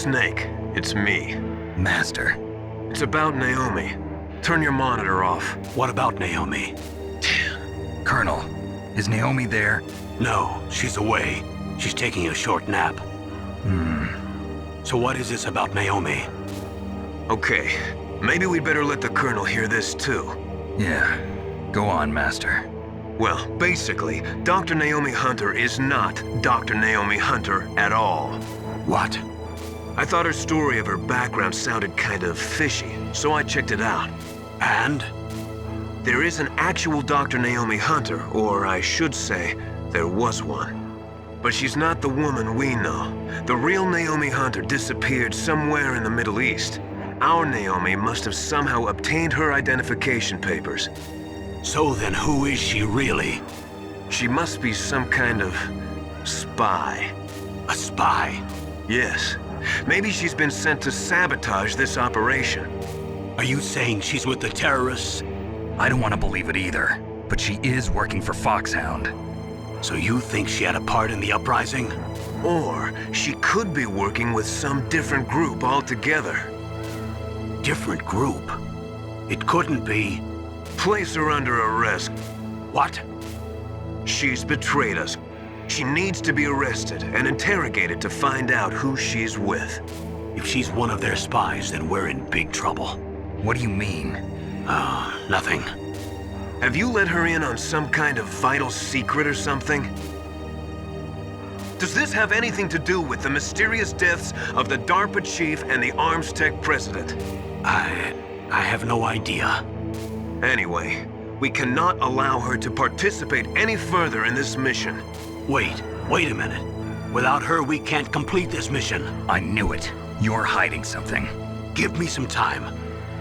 Snake, it's me. Master. It's about Naomi. Turn your monitor off. What about Naomi? Colonel, is Naomi there? No, she's away. She's taking a short nap. So what is this about Naomi? Okay, maybe we'd better let the Colonel hear this too. Yeah, go on, Master. Well, basically, Dr. Naomi Hunter is not Dr. Naomi Hunter at all. What? I thought her story of her background sounded kind of fishy, so I checked it out. And? There is an actual Dr. Naomi Hunter, or I should say, there was one. But she's not the woman we know. The real Naomi Hunter disappeared somewhere in the Middle East. Our Naomi must have somehow obtained her identification papers. So then who is she really? She must be some kind of spy. A spy? Yes. Maybe she's been sent to sabotage this operation. Are you saying she's with the terrorists? I don't want to believe it either, but she is working for FOXHOUND. So you think she had a part in the uprising? Or she could be working with some different group altogether. Different group? It couldn't be... Place her under arrest. What? She's betrayed us. She needs to be arrested and interrogated to find out who she's with. If she's one of their spies, then we're in big trouble. What do you mean? Nothing. Have you let her in on some kind of vital secret or something? Does this have anything to do with the mysterious deaths of the DARPA chief and the Arms Tech president? I have no idea. Anyway, we cannot allow her to participate any further in this mission. Wait a minute. Without her, we can't complete this mission. I knew it. You're hiding something. Give me some time.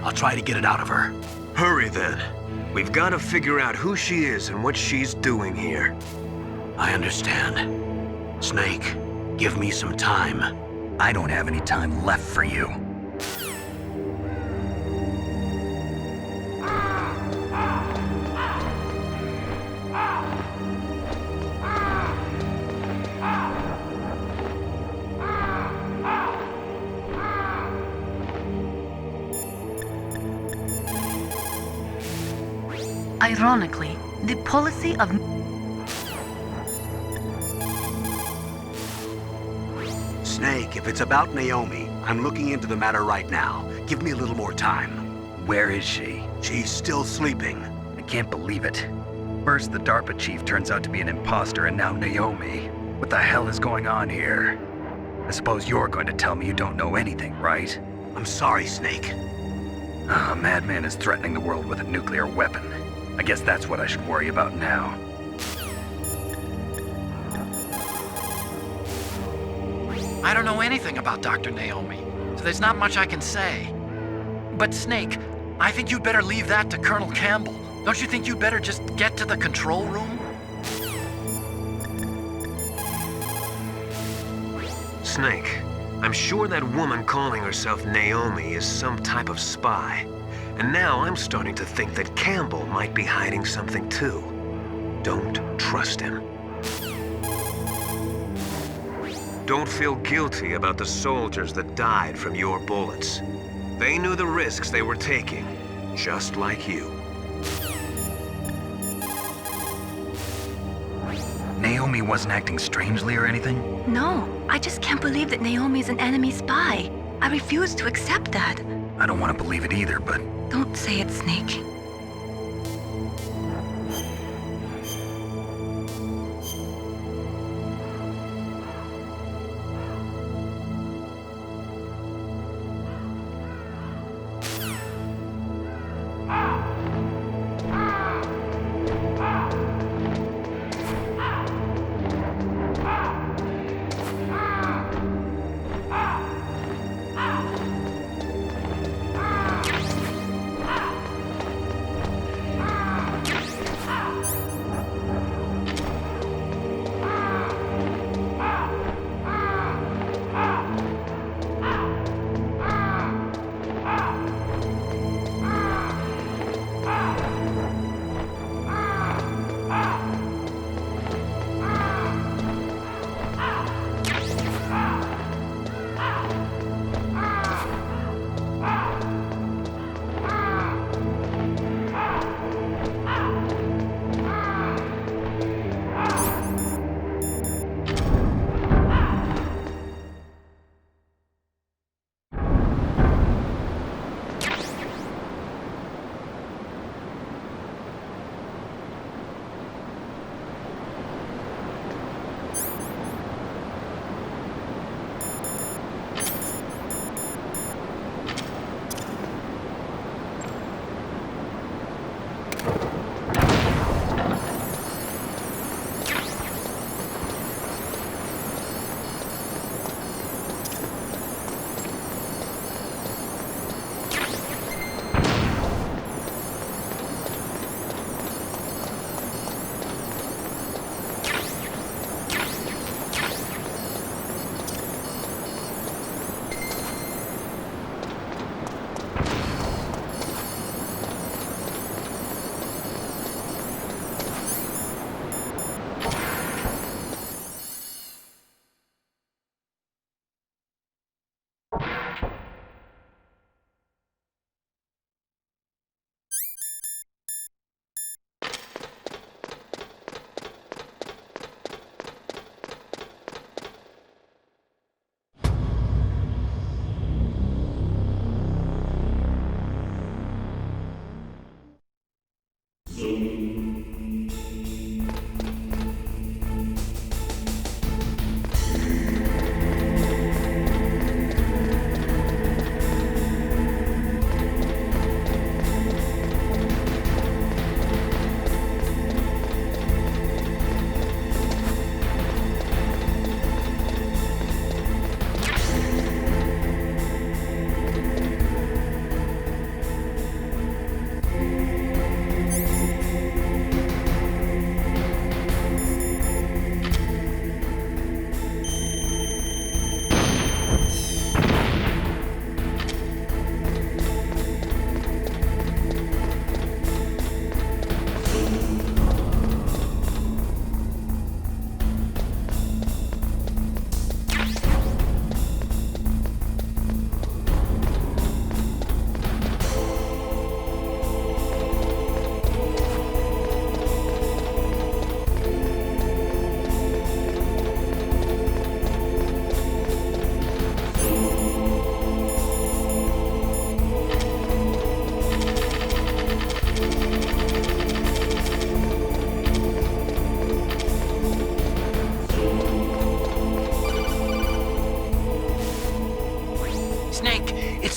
I'll try to get it out of her. Hurry then. We've got to figure out who she is and what she's doing here. I understand. Snake, give me some time. I don't have any time left for you. Ironically, the policy of... Snake, if it's about Naomi, I'm looking into the matter right now. Give me a little more time. Where is she? She's still sleeping. I can't believe it. First, the DARPA chief turns out to be an imposter, and now Naomi. What the hell is going on here? I suppose you're going to tell me you don't know anything, right? I'm sorry, Snake. A madman is threatening the world with a nuclear weapon. I guess that's what I should worry about now. I don't know anything about Dr. Naomi, so there's not much I can say. But Snake, I think you'd better leave that to Colonel Campbell. Don't you think you'd better just get to the control room? Snake, I'm sure that woman calling herself Naomi is some type of spy. And now I'm starting to think that Campbell might be hiding something too. Don't trust him. Don't feel guilty about the soldiers that died from your bullets. They knew the risks they were taking, just like you. Naomi wasn't acting strangely or anything? No, I just can't believe that Naomi's an enemy spy. I refuse to accept that. I don't want to believe it either, but... Don't say it, Snake.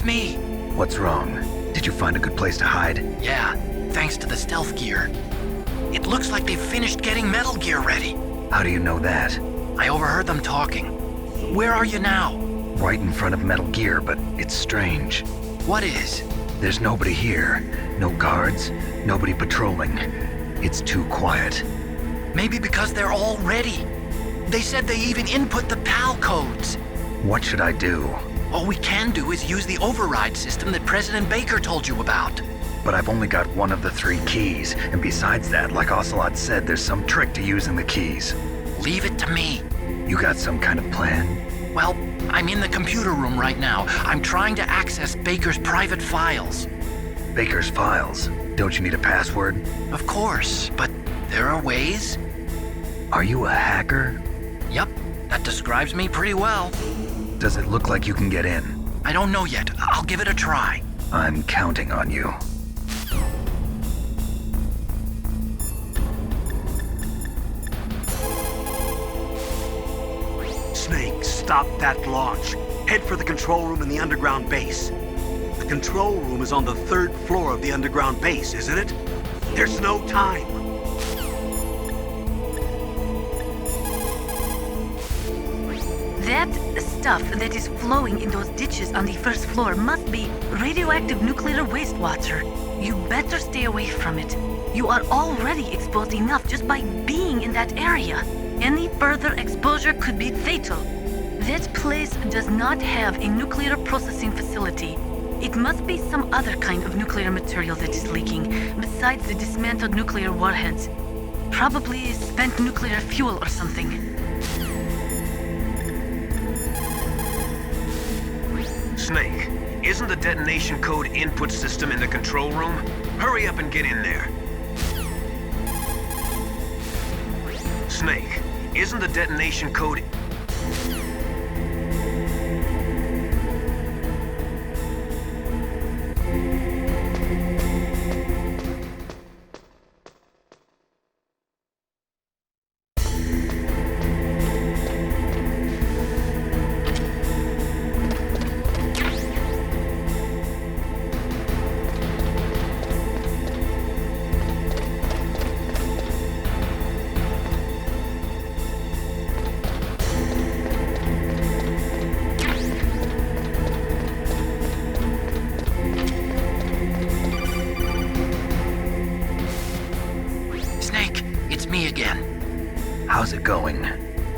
It's me. What's wrong? Did you find a good place to hide? Yeah, thanks to the stealth gear. It looks like they've finished getting Metal Gear ready. How do you know that? I overheard them talking. Where are you now? Right in front of Metal Gear, but it's strange. What is? There's nobody here. No guards, nobody patrolling. It's too quiet. Maybe because they're all ready. They said they even input the PAL codes. What should I do? All we can do is use the override system that President Baker told you about. But I've only got one of the 3 keys, and besides that, like Ocelot said, there's some trick to using the keys. Leave it to me. You got some kind of plan? Well, I'm in the computer room right now. I'm trying to access Baker's private files. Baker's files? Don't you need a password? Of course, but there are ways. Are you a hacker? Yep, that describes me pretty well. Does it look like you can get in? I don't know yet. I'll give it a try. I'm counting on you. Snake, stop that launch. Head for the control room in the underground base. The control room is on the 3rd floor of the underground base, isn't it? There's no time. That stuff that is flowing in those ditches on the 1st floor must be radioactive nuclear wastewater. You better stay away from it. You are already exposed enough just by being in that area. Any further exposure could be fatal. That place does not have a nuclear processing facility. It must be some other kind of nuclear material that is leaking, besides the dismantled nuclear warheads. Probably spent nuclear fuel or something. Snake, isn't the detonation code input system in the control room? Hurry up and get in there. Snake, isn't the detonation code... How's it going?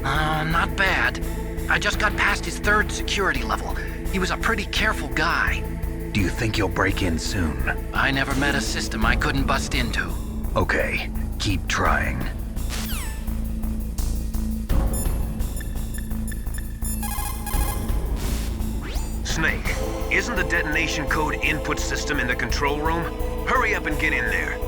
Not bad. I just got past his 3rd security level. He was a pretty careful guy. Do you think you'll break in soon? I never met a system I couldn't bust into. Okay, keep trying. Snake, isn't the detonation code input system in the control room? Hurry up and get in there.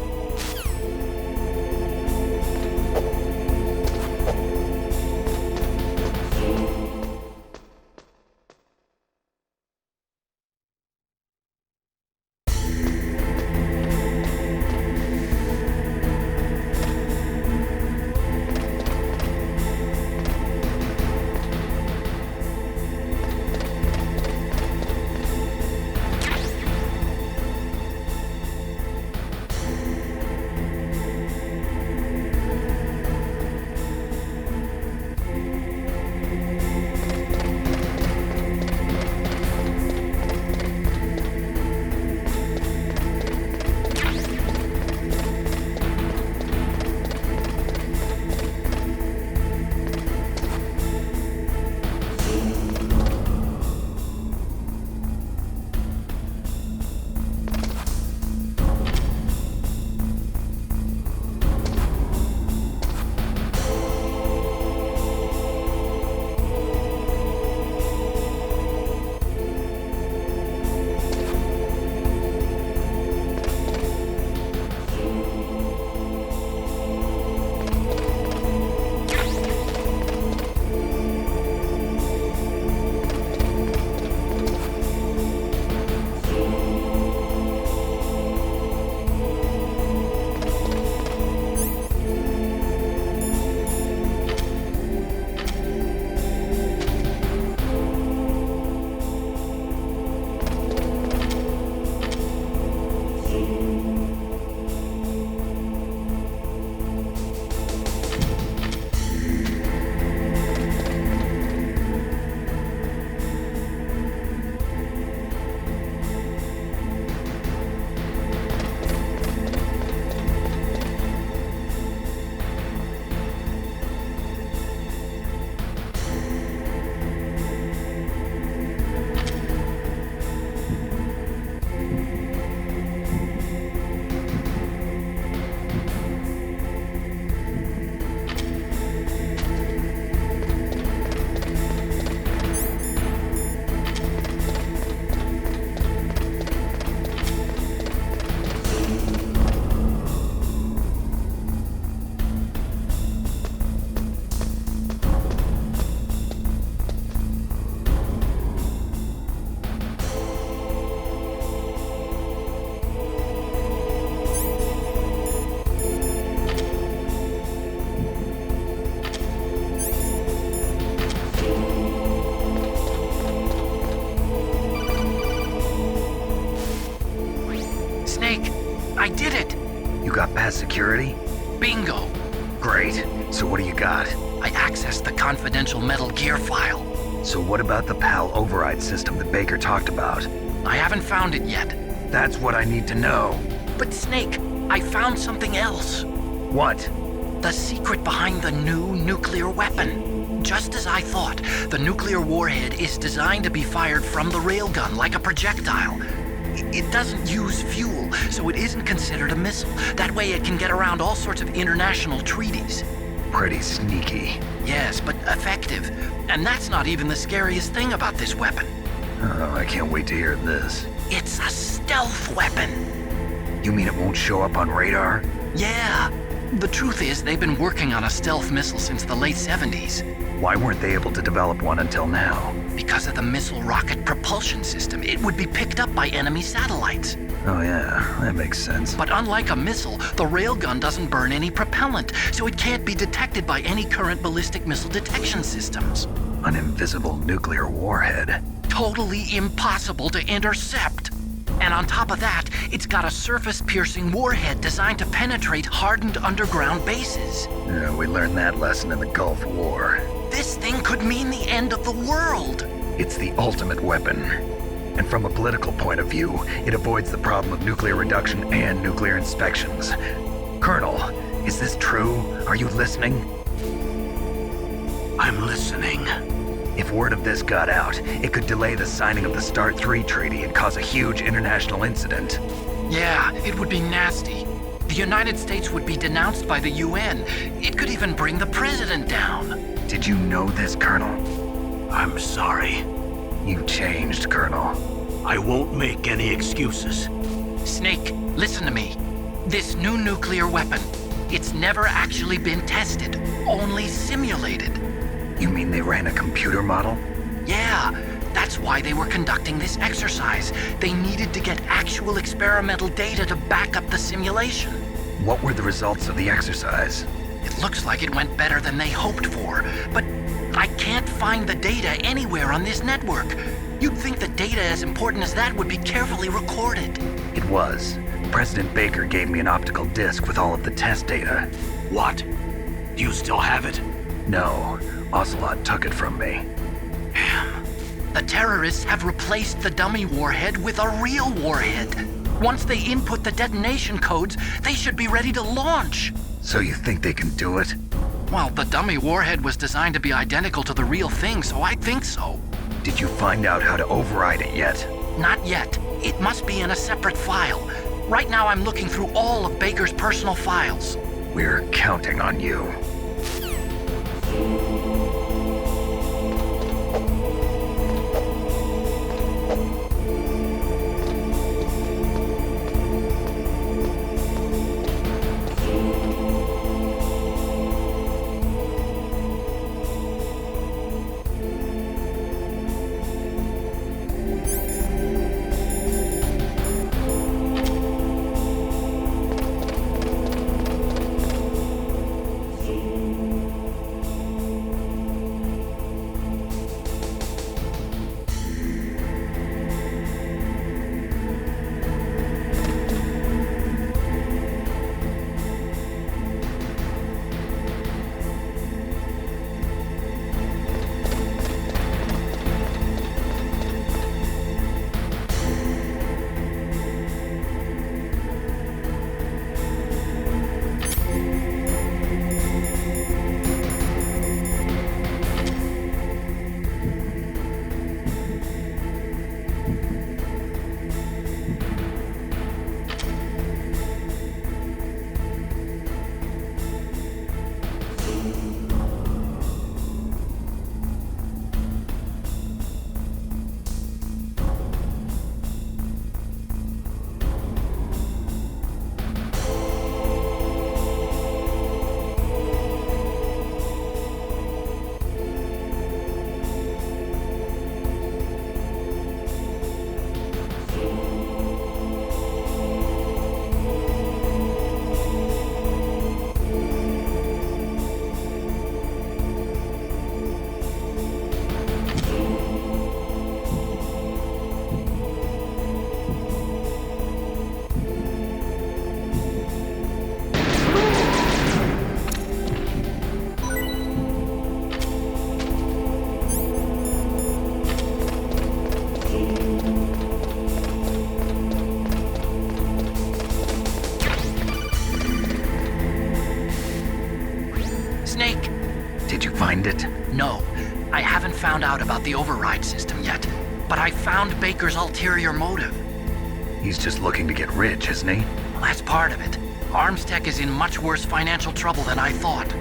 US security? Bingo! Great. So what do you got? I accessed the confidential Metal Gear file. So what about the PAL override system that Baker talked about? I haven't found it yet. That's what I need to know. But Snake, I found something else. What? The secret behind the new nuclear weapon. Just as I thought, the nuclear warhead is designed to be fired from the railgun like a projectile. It doesn't use fuel, so it isn't considered a missile. That way it can get around all sorts of international treaties. Pretty sneaky. Yes, but effective. And that's not even the scariest thing about this weapon. Oh, I can't wait to hear this. It's a stealth weapon. You mean it won't show up on radar? Yeah. The truth is, they've been working on a stealth missile since the late 70s. Why weren't they able to develop one until now? Because of the missile rocket propulsion system, it would be picked up by enemy satellites. Oh yeah, that makes sense. But unlike a missile, the railgun doesn't burn any propellant, so it can't be detected by any current ballistic missile detection systems. An invisible nuclear warhead. Totally impossible to intercept. And on top of that, it's got a surface-piercing warhead designed to penetrate hardened underground bases. Yeah, we learned that lesson in the Gulf War. This thing could mean the end of the world. It's the ultimate weapon. And from a political point of view, it avoids the problem of nuclear reduction and nuclear inspections. Colonel, is this true? Are you listening? I'm listening. If word of this got out, it could delay the signing of the START 3 treaty and cause a huge international incident. Yeah, it would be nasty. The United States would be denounced by the UN. It could even bring the president down. Did you know this, Colonel? I'm sorry. You've changed, Colonel. I won't make any excuses. Snake, listen to me. This new nuclear weapon, it's never actually been tested, only simulated. You mean they ran a computer model? Yeah, that's why they were conducting this exercise. They needed to get actual experimental data to back up the simulation. What were the results of the exercise? It looks like it went better than they hoped for, but I can't find the data anywhere on this network. You'd think the data as important as that would be carefully recorded. It was. President Baker gave me an optical disc with all of the test data. What? Do you still have it? No, Ocelot took it from me. Damn. The terrorists have replaced the dummy warhead with a real warhead. Once they input the detonation codes, they should be ready to launch. So you think they can do it? Well, the dummy warhead was designed to be identical to the real thing, so I think so. Did you find out how to override it yet? Not yet. It must be in a separate file. Right now I'm looking through all of Baker's personal files. We're counting on you. find it? No, I haven't found out about the override system yet, but I found Baker's ulterior motive. He's just looking to get rich, isn't he? Well, that's part of it. Armstech is in much worse financial trouble than I thought.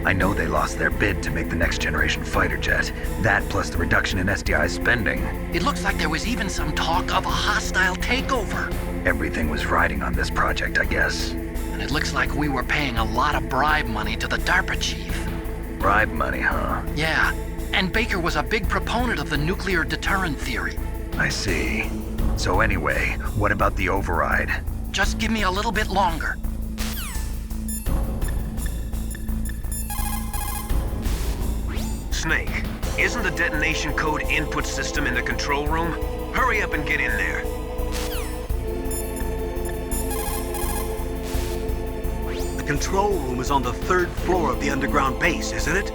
I know they lost their bid to make the next generation fighter jet. That plus the reduction in SDI spending. It looks like there was even some talk of a hostile takeover. Everything was riding on this project, I guess. And it looks like we were paying a lot of bribe money to the DARPA chief. Bribe money, huh? Yeah, and Baker was a big proponent of the nuclear deterrent theory. I see. So anyway, what about the override? Just give me a little bit longer. Snake, isn't the detonation code input system in the control room? Hurry up and get in there. The control room is on the 3rd floor of the underground base, isn't it?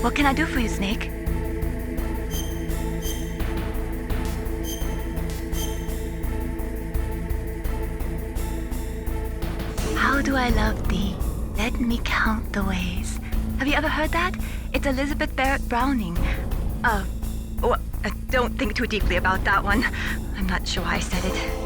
What can I do for you, Snake? How do I love thee? Let me count the ways. Have you ever heard that? It's Elizabeth Barrett Browning. Don't think too deeply about that one. I'm not sure why I said it.